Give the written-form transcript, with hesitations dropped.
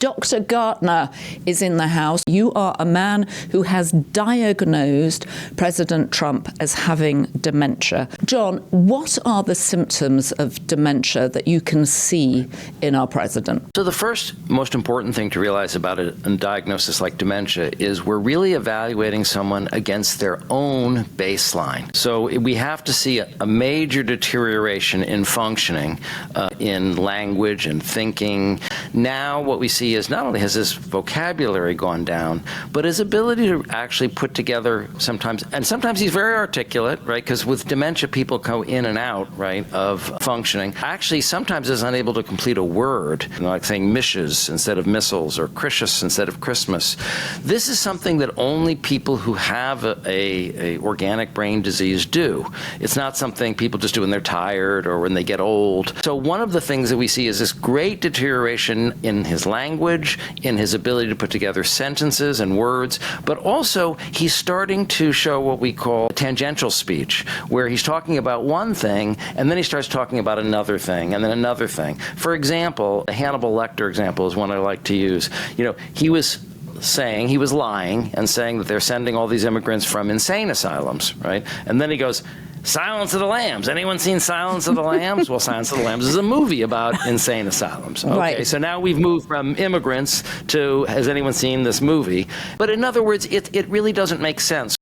Dr. Gartner is in the house. You are a man who has diagnosed President Trump as having dementia. John, what are the symptoms of dementia that you can see in our president? So the first most important thing to realize about a diagnosis like dementia is we're really evaluating someone against their own baseline. So we have to see a major deterioration in functioning, in language and thinking. Now what we see is not only has his vocabulary gone down, but his ability to actually put together sometimes he's very articulate, right? Because with dementia, people go in and out, right, of functioning. Actually, sometimes is unable to complete a word, like saying mishes instead of missiles or Christmas instead of Christmas. This is something that only people who have a organic brain disease do. It's not something people just do when they're tired or when they get old. So one of the things that we see is this great deterioration in his language, in his ability to put together sentences and words, but also he's starting to show what we call tangential speech, where he's talking about one thing and then he starts talking about another thing and then another thing. For example, the Hannibal Lecter example is one I like to use. He was lying and saying that they're sending all these immigrants from insane asylums, right? And then he goes, Silence of the Lambs. Anyone seen Silence of the Lambs? Well, Silence of the Lambs is a movie about insane asylums. Okay, right. So now we've moved from immigrants to, has anyone seen this movie? But in other words, it really doesn't make sense.